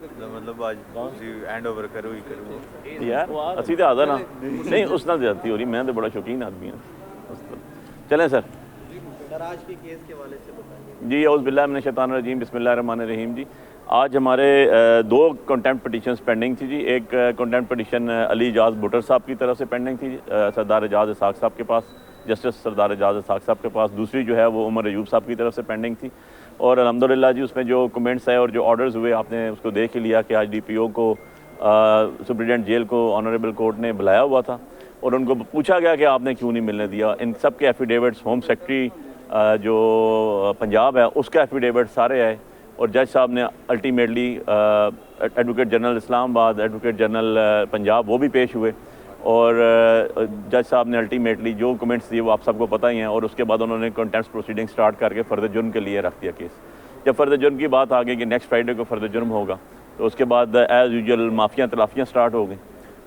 मतलब आज hand over करो ही करो यार असी तो आधा ना नहीं उस नाल ज्यादती हो रही, मैं तो बड़ा शौकीन आदमी हूँ। चलें सर। आज के केस के हवाले से बताइए। जी औज़ बिल्लाहि मिनश शैतानिर रजीम बिस्मिल्लाहिर्रहमानिर्रहीम। जी आज हमारे दो कंटेम्प्ट पिटीशंस पेंडिंग थी जी। एक कंटेम्प्ट पिटीशन अली एजाज भुट्टर साहब की तरफ से पेंडिंग थी सरदार एजाज इसाक साहब के पास, जस्टिस सरदार एजाज इसाक साहब के पास। दूसरी जो है वो उमर अयूब साहब की तरफ से पेंडिंग थी। और अल्हम्दुलिल्लाह जी उसमें जो कमेंट्स है और जो ऑर्डर्स हुए आपने उसको देख ही लिया कि आज DPO को सुप्रीडेंट जेल को ऑनरेबल कोर्ट ने बुलाया हुआ था और उनको पूछा गया कि आपने क्यों नहीं मिलने दिया। इन सब के एफिडेविट्स होम सेक्रेटरी जो पंजाब है उसका एफिडेविट सारे आए और जज साहब ने ultimately advocate general Islamabad, advocate general Punjab वो भी पेश हुए और जज साहब ने अल्टीमेटली जो कमेंट्स दिए वो आप सबको पता ही हैं। और उसके बाद उन्होंने कंटेम्प्ट प्रोसीडिंग स्टार्ट करके फर्दर जुर्म के लिए रख दिया केस। जब फर्दर जुर्म की बात आ गई कि नेक्स्ट फ्राइडे को फर्दर जुर्म होगा तो उसके बाद एज़ यूजुअल माफियाँ तलाफियाँ स्टार्ट हो गई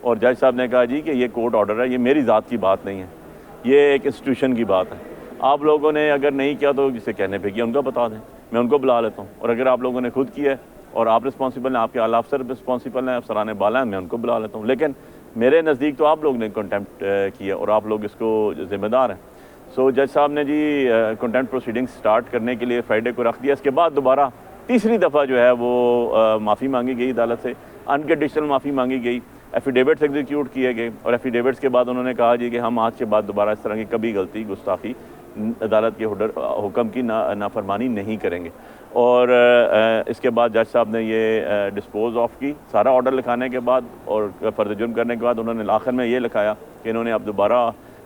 और जज साहब ने कहा जी कि ये कोर्ट ऑर्डर है, ये मेरी ज़ात की बात नहीं है, ये एक इंस्टीट्यूशन की बात है। आप लोगों ने अगर नहीं किया तो जिसे कहने पे किया उनको बता दें, मैं उनको बुला लेता हूँ। और अगर आप लोगों ने खुद किया है और आप रिस्पॉन्सिबल हैं, आपके आला अफसर रिस्पॉन्सिबल हैं, अफसरान बाला हैं, मैं उनको बुला लेता हूँ। लेकिन मेरे नज़दीक तो आप लोग ने कंटेम्प्ट किया और आप लोग इसको ज़िम्मेदार हैं। सो जज साहब ने जी कंटेम्प्ट प्रोसीडिंग स्टार्ट करने के लिए फ्राइडे को रख दिया। इसके बाद दोबारा तीसरी दफ़ा जो है वो माफ़ी मांगी गई अदालत से, अनकंडीशनल माफ़ी मांगी गई, एफिडेविट्स एग्जीक्यूट किए गए और एफिडेविट्स के बाद उन्होंने कहा जी कि हम आज के बाद दोबारा इस तरह की कभी गलती गुस्ताखी अदालत के हुक्म की नाफरमानी नहीं करेंगे। और इसके बाद जज साहब ने ये डिस्पोज ऑफ की सारा ऑर्डर लिखाने के बाद और फर्द जुर्म करने के बाद उन्होंने आखिर में ये लिखाया कि इन्होंने अब दोबारा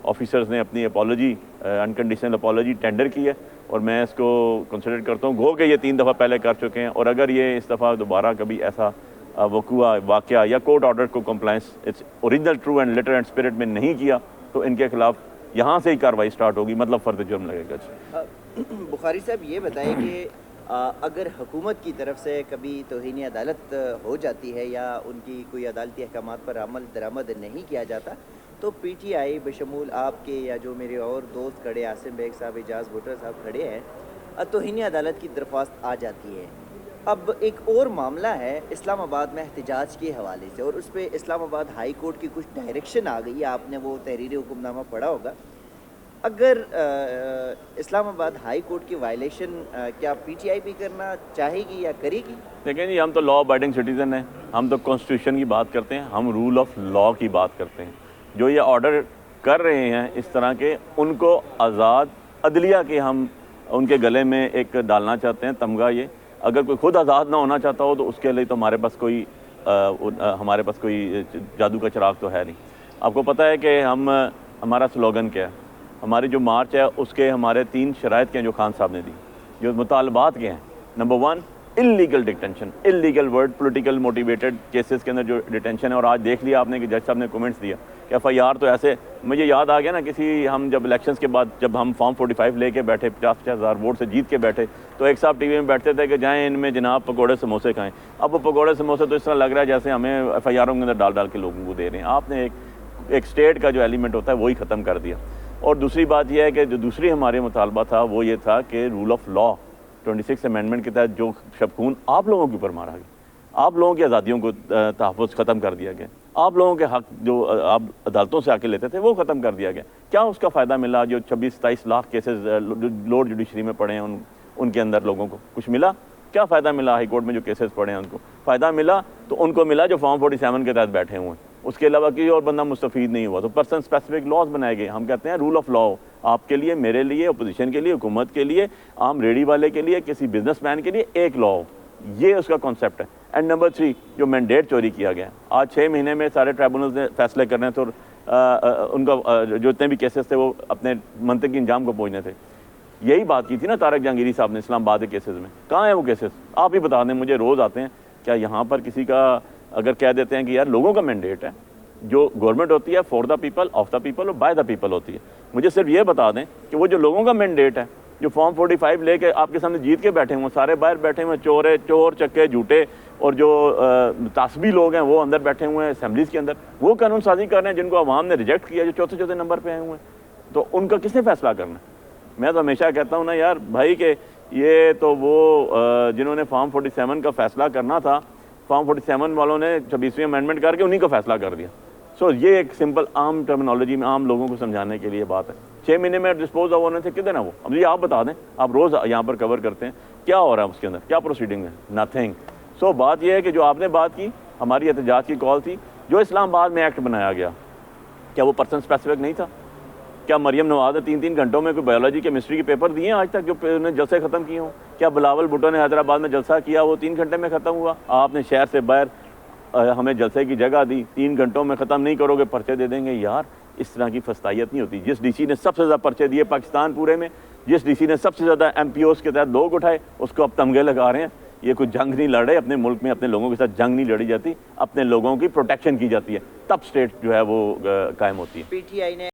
ऑफिसर्स ने अपनी अपॉलॉजी अनकंडीशनल अपॉलॉजी टेंडर की है और मैं इसको कंसिडर करता हूँ गो कि ये 3 दफ़ा पहले कर चुके हैं और अगर ये इस दफ़ा दोबारा कभी ऐसा वाक़या या कोर्ट ऑर्डर को compliance its original true and later and spirit में नहीं किया तो इनके खिलाफ यहाँ से ही कार्रवाई स्टार्ट होगी, मतलब फर्द जुर्म लगेगा। बुखारी साहब ये बताएं कि अगर हुकूमत की तरफ से कभी तौहीन अदालत हो जाती है या उनकी कोई अदालती अहकामात पर अमल दरामद नहीं किया जाता तो PTI बशमूल आपके या जो मेरे और दोस्त खड़े आसिम बेग साहब, एजाज भुट्टर साहब खड़े हैं, तौहीन अदालत की दरख्वास्त आ जाती है। अब एक और मामला है इस्लामाबाद में एहतजाज के हवाले से और उस पर इस्लामाबाद हाई कोर्ट की कुछ डायरेक्शन आ गई है, आपने वो तहरीरी हुक्मनामा पढ़ा होगा। अगर इस्लामाबाद हाई कोर्ट की वायलेशन क्या PTI भी करना चाहेगी या करेगी? देखें जी, हम तो लॉ अबाइडिंग सिटीज़न हैं, हम तो कॉन्स्टिट्यूशन की बात करते हैं, हम रूल ऑफ लॉ की बात करते हैं। जो ये ऑर्डर कर रहे हैं इस तरह के, उनको आज़ाद अदलिया के हम उनके गले में एक डालना चाहते हैं तमगा। ये अगर कोई खुद आज़ाद ना होना चाहता हो तो उसके लिए तो हमारे पास कोई जादू का चिराग तो है नहीं। आपको पता है कि हमारा स्लोगन क्या है, हमारी जो मार्च है उसके हमारे 3 शराइत के हैं जो खान साहब ने दी, जो मुतालबात के हैं। Number 1 illegal detention, illegal word political motivated cases के अंदर जो डिटेंशन है। और आज देख लिया आपने कि जज साहब ने कमेंट्स दिया कि FIR तो ऐसे, मुझे याद आ गया ना किसी, हम जब इलेक्शंस के बाद जब हम फॉर्म 45 लेके बैठे 50-50 हज़ार वोट से जीत के बैठे तो एक साहब TV में बैठते थे कि जाएँ इनमें जनाब पकौड़े समोसे खाएँ। अब वो पकौड़े समोसे तो इस तरह लग रहा है जैसे हमें FIR के अंदर डाल डाल के लोगों को दे रहे हैं। आपने एक स्टेट का जो एलिमेंट होता है वही ख़त्म कर दिया। और दूसरी बात यह है कि जो दूसरी हमारे मुतालबा था वो ये था कि रूल ऑफ लॉ 26 अमेंडमेंट के तहत जो शबखून आप लोगों के ऊपर मारा गया, आप लोगों की आज़ादियों को तहफ़्फ़ुज़ ख़त्म कर दिया गया, आप लोगों के हक जो आप अदालतों से आके लेते थे वो ख़त्म कर दिया गया। क्या उसका फ़ायदा मिला? जो 26-27 लाख केसेस लोअर जुडिशरी में पड़े हैं उनके अंदर लोगों को कुछ मिला? क्या फ़ायदा मिला? हाई कोर्ट में जो केसेस पड़े हैं उनको फ़ायदा मिला तो उनको मिला जो फॉर्म 47 के तहत बैठे हुए हैं, उसके अलावा किसी और बंदा मुस्तफ़ीद नहीं हुआ। तो पर्सन स्पेसिफिक लॉज बनाए गए। हम कहते हैं रूल ऑफ लॉ आपके लिए, मेरे लिए, अपोजिशन के लिए, हुकूमत के लिए, आम रेडी वाले के लिए, किसी बिजनेसमैन के लिए एक लॉ, ये उसका कॉन्सेप्ट है। एंड नंबर 3 जो मैंडेट चोरी किया गया, आज 6 महीने में सारे ट्राइब्यूनल्स ने फैसले करने थे और उनका जो इतने भी केसेस थे वो अपने मंतकी अंजाम को पहुँचने थे। यही बात की थी ना तारक जहांगीरी साहब ने इस्लामाबाद के केसेस में। कहाँ है वो केसेस? आप ही बता दें मुझे, रोज़ आते हैं। क्या यहाँ पर किसी का अगर कह देते हैं कि यार लोगों का मैंडेट है, जो गवर्नमेंट होती है for the people, of the people और बाय द पीपल होती है, मुझे सिर्फ ये बता दें कि वो जो लोगों का मैंडेट है, जो फॉर्म 45 लेके आपके सामने जीत के बैठे हुए, सारे बाहर बैठे हुए चोर चक्के झूठे और जो तासबी लोग हैं वो अंदर बैठे हुए हैं असेंबलीज के अंदर, वो कानून साजी कर रहे हैं जिनको अवाम ने रिजेक्ट किया, जो चौथे नंबर पर आए हुए हैं। तो उनका किसने फैसला करना है? मैं तो हमेशा कहता हूँ ना यार भाई कि ये तो वो जिन्होंने फॉर्म 47 का फैसला करना था فارم 47 والوں نے 26ویں امینڈمنٹ کر کے انہیں کا فیصلہ کر دیا. سو یہ ایک سمپل عام ٹرمینالوجی میں عام لوگوں کو سمجھانے کے لیے بات ہے. 6 مہینے میں ڈسپوز آف ہونے سے کدھر ہے وہ؟ اب یہ آپ بتا دیں, آپ روز یہاں پر کور کرتے ہیں, کیا ہو رہا ہے اس کے اندر, کیا پروسیڈنگ ہے؟ نتھنگ. سو بات یہ ہے کہ جو آپ نے بات کی, ہماری احتجاج کی کال تھی, جو اسلام آباد میں ایکٹ بنایا گیا, کیا وہ پرسن اسپیسیفک نہیں تھا؟ کیا مریم نواز نے 3 گھنٹوں میں کوئی بایولوجی کیمسٹری کے پیپر دیے ہیں آج تک جو انہوں نے جلسے ختم کیے ہوں؟ کیا بلاول بھٹو نے حیدرآباد میں جلسہ کیا, وہ 3 گھنٹے میں ختم ہوا؟ آپ نے شہر سے باہر ہمیں جلسے کی جگہ دی, 3 گھنٹوں میں ختم نہیں کرو گے پرچے دے دیں گے. یار اس طرح کی فستائیت نہیں ہوتی. جس ڈی سی نے سب سے زیادہ پرچے دیے پاکستان پورے میں, جس ڈی سی نے سب سے زیادہ ایم پی اوز کے تحت لوگ اٹھائے, اس کو اب تمغے لگا رہے ہیں. یہ کوئی جنگ نہیں لڑ رہے اپنے ملک میں, اپنے لوگوں کے ساتھ جنگ نہیں لڑی جاتی, اپنے لوگوں کی پروٹیکشن کی جاتی ہے, تب اسٹیٹ جو ہے وہ قائم ہوتی ہے. PTI نے